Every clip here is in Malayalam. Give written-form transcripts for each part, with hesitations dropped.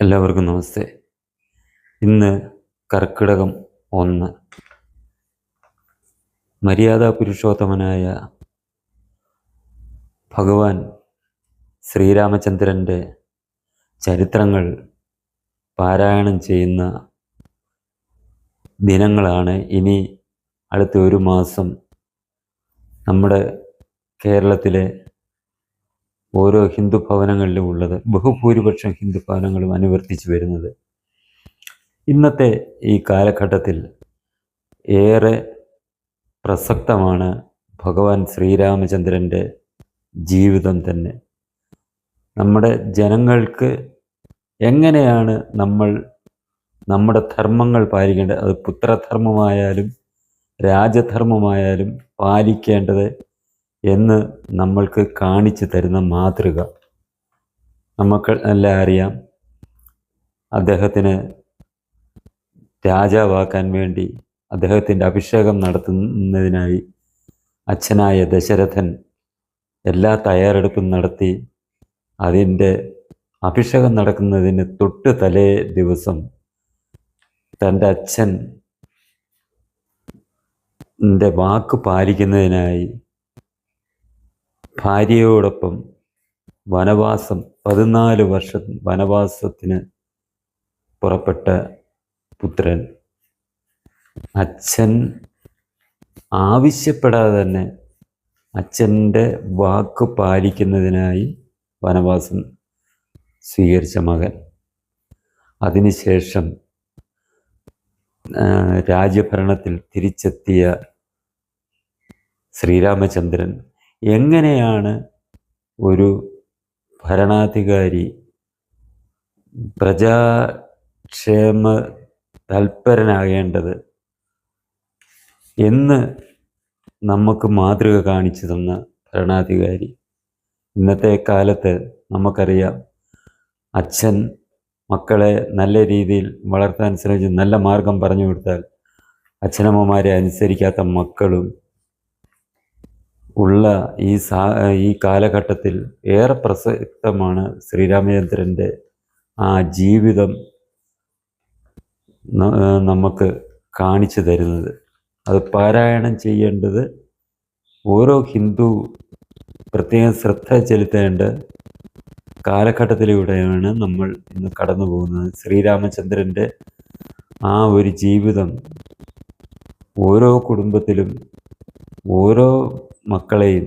എല്ലാവർക്കും നമസ്തേ. ഇന്ന് കർക്കിടകം 1. മര്യാദാ പുരുഷോത്തമനായ ഭഗവാൻ ശ്രീരാമചന്ദ്രൻ്റെ ചരിത്രങ്ങൾ പാരായണം ചെയ്യുന്ന ദിനങ്ങളാണ് ഇനി അടുത്ത ഒരു മാസം നമ്മുടെ കേരളത്തിലെ ഓരോ ഹിന്ദു ഭവനങ്ങളിലും ഉള്ളത്. ബഹുഭൂരിപക്ഷം ഹിന്ദു ഭവനങ്ങളും അനുവർത്തിച്ചു വരുന്നത്. ഇന്നത്തെ ഈ കാലഘട്ടത്തിൽ ഏറെ പ്രസക്തമാണ് ഭഗവാൻ ശ്രീരാമചന്ദ്രൻ്റെ ജീവിതം തന്നെ. നമ്മുടെ ജനങ്ങൾക്ക് എങ്ങനെയാണ് നമ്മുടെ ധർമ്മങ്ങൾ പാലിക്കേണ്ടത്, അത് പുത്രധർമ്മമായാലും രാജധർമ്മമായാലും പാലിക്കേണ്ടത് എന്ന് നമ്മൾക്ക് കാണിച്ചു തരുന്ന മാതൃക. നമുക്ക് എല്ലാം അറിയാം, അദ്ദേഹത്തിന് രാജാവാക്കാൻ വേണ്ടി അദ്ദേഹത്തിൻ്റെ അഭിഷേകം നടത്തുന്നതിനായി അച്ഛനായ ദശരഥൻ എല്ലാ തയ്യാറെടുപ്പും നടത്തി. അതിൻ്റെ അഭിഷേകം നടക്കുന്നതിന് തൊട്ട് തലേ ദിവസം തൻ്റെ അച്ഛൻ്റെ വാക്ക് പാലിക്കുന്നതിനായി ഭാര്യയോടൊപ്പം 14 വർഷം വനവാസത്തിന് പുറപ്പെട്ട പുത്രൻ, അച്ഛൻ ആവശ്യപ്പെടാതെ തന്നെ അച്ഛൻ്റെ വാക്ക് പാലിക്കുന്നതിനായി വനവാസം സ്വീകരിച്ച മകൻ. അതിനുശേഷം രാജ്യഭരണത്തിൽ തിരിച്ചെത്തിയ ശ്രീരാമചന്ദ്രൻ എങ്ങനെയാണ് ഒരു ഭരണാധികാരി പ്രജാക്ഷേമ തൽപരനാകേണ്ടത് എന്ന് നമുക്ക് മാതൃക കാണിച്ചു തന്ന ഭരണാധികാരി. ഇന്നത്തെ കാലത്ത് നമുക്കറിയാം, അച്ഛൻ മക്കളെ നല്ല രീതിയിൽ വളർത്താൻ ശ്രമിച്ച് നല്ല മാർഗം പറഞ്ഞു കൊടുത്താൽ അച്ഛനമ്മമാരെ അനുസരിക്കാത്ത മക്കളും ഉള്ള ഈ കാലഘട്ടത്തിൽ ഏറെ പ്രസക്തമാണ് ശ്രീരാമചന്ദ്രൻ്റെ ആ ജീവിതം നമുക്ക് കാണിച്ചു തരുന്നത്. അത് പാരായണം ചെയ്യേണ്ടത് ഓരോ ഹിന്ദു പ്രത്യേകം ശ്രദ്ധ ചെലുത്തേണ്ട കാലഘട്ടത്തിലൂടെയാണ് നമ്മൾ ഇന്ന് കടന്നു പോകുന്നത്. ശ്രീരാമചന്ദ്രൻ്റെ ആ ഒരു ജീവിതം ഓരോ കുടുംബത്തിലും ഓരോ മക്കളെയും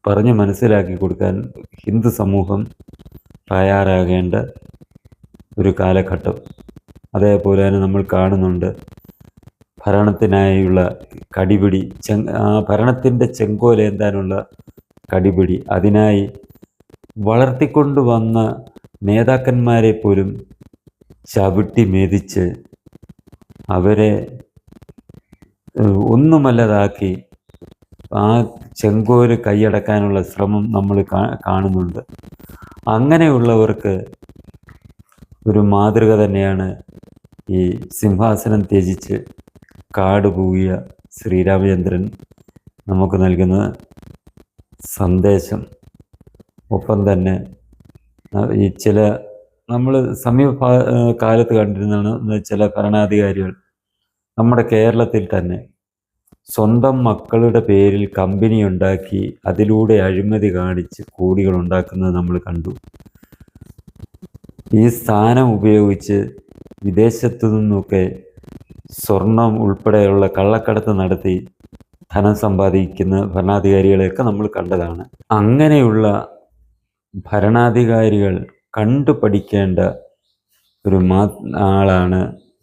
പറഞ്ഞ് മനസ്സിലാക്കി കൊടുക്കാൻ ഹിന്ദു സമൂഹം തയ്യാറാകേണ്ട ഒരു കാലഘട്ടം. അതേപോലെ തന്നെ നമ്മൾ കാണുന്നുണ്ട് ഭരണത്തിനായുള്ള കടിപിടി, ആ ഭരണത്തിൻ്റെ ചെങ്കോലേന്താനുള്ള കടിപിടി. അതിനായി വളർത്തിക്കൊണ്ടുവന്ന നേതാക്കന്മാരെ പോലും ചവിട്ടി മെതിച്ച് അവരെ ഒന്നുമല്ലതാക്കി ആ ചെങ്കോല് കൈയടക്കാനുള്ള ശ്രമം നമ്മൾ കാണുന്നുണ്ട്. അങ്ങനെയുള്ളവർക്ക് ഒരു മാതൃക തന്നെയാണ് ഈ സിംഹാസനം ത്യജിച്ച് കാട് പോകിയ ശ്രീരാമചന്ദ്രൻ നമുക്ക് നൽകുന്ന സന്ദേശം. ഒപ്പം തന്നെ ഈ നമ്മൾ സമീപ കാലത്ത് കണ്ടിരുന്നതാണ് ചില ഭരണാധികാരികൾ നമ്മുടെ കേരളത്തിൽ തന്നെ സ്വന്തം മക്കളുടെ പേരിൽ കമ്പനി ഉണ്ടാക്കി അതിലൂടെ അഴിമതി കാണിച്ച് കോടികൾ ഉണ്ടാക്കുന്നത് നമ്മൾ കണ്ടു. ഈ സ്ഥാനം ഉപയോഗിച്ച് വിദേശത്തു നിന്നൊക്കെ സ്വർണം ഉൾപ്പെടെയുള്ള കള്ളക്കടത്ത് നടത്തി ധനം സമ്പാദിക്കുന്ന ഭരണാധികാരികളെയൊക്കെ നമ്മൾ കണ്ടതാണ്. അങ്ങനെയുള്ള ഭരണാധികാരികൾ കണ്ടുപഠിക്കേണ്ട ഒരു ആളാണ്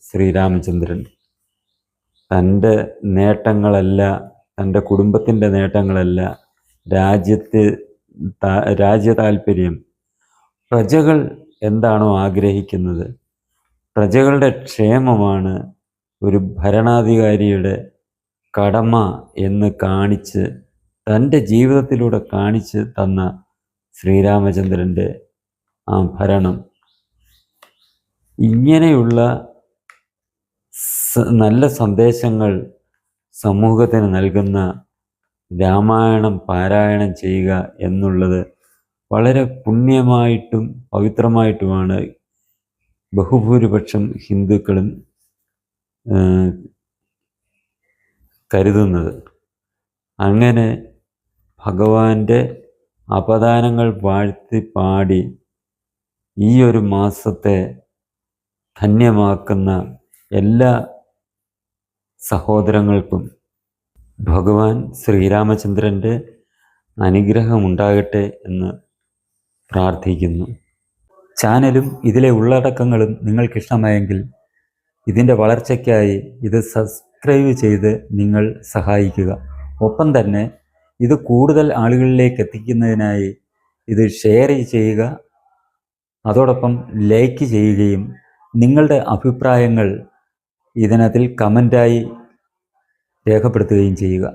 ശ്രീരാമചന്ദ്രൻ. തൻ്റെ നേട്ടങ്ങളല്ല, തൻ്റെ കുടുംബത്തിൻ്റെ നേട്ടങ്ങളല്ല, രാജ്യ താല്പര്യം, പ്രജകൾ എന്താണോ ആഗ്രഹിക്കുന്നത്, പ്രജകളുടെ ക്ഷേമമാണ് ഒരു ഭരണാധികാരിയുടെ കടമ എന്ന് കാണിച്ച് തൻ്റെ ജീവിതത്തിലൂടെ കാണിച്ച് തന്ന ശ്രീരാമചന്ദ്രൻ്റെ ആ ഭരണം. ഇങ്ങനെയുള്ള നല്ല സന്ദേശങ്ങൾ സമൂഹത്തിന് നൽകുന്ന രാമായണം പാരായണം ചെയ്യുക എന്നുള്ളത് വളരെ പുണ്യമായിട്ടും പവിത്രമായിട്ടുമാണ് ബഹുഭൂരിപക്ഷം ഹിന്ദുക്കളും കരുതുന്നത്. അങ്ങനെ ഭഗവാന്റെ അപദാനങ്ങൾ വാഴ്ത്തി പാടി ഈ ഒരു മാസത്തെ ധന്യമാക്കുന്ന എല്ലാ സഹോദരങ്ങൾക്കും ഭഗവാൻ ശ്രീരാമചന്ദ്രൻ്റെ അനുഗ്രഹമുണ്ടാകട്ടെ എന്ന് പ്രാർത്ഥിക്കുന്നു. ചാനലും ഇതിലെ ഉള്ളടക്കങ്ങളും നിങ്ങൾക്കിഷ്ടമായെങ്കിൽ ഇതിൻ്റെ വളർച്ചയ്ക്കായി ഇത് സബ്സ്ക്രൈബ് ചെയ്ത് നിങ്ങൾ സഹായിക്കുക. ഒപ്പം തന്നെ ഇത് കൂടുതൽ ആളുകളിലേക്ക് എത്തിക്കുന്നതിനായി ഇത് ഷെയർ ചെയ്യുക. അതോടൊപ്പം ലൈക്ക് ചെയ്യുകയും നിങ്ങളുടെ അഭിപ്രായങ്ങൾ ഇതിനകത്തിൽ കമൻ്റായി രേഖപ്പെടുത്തുകയും ചെയ്യുക.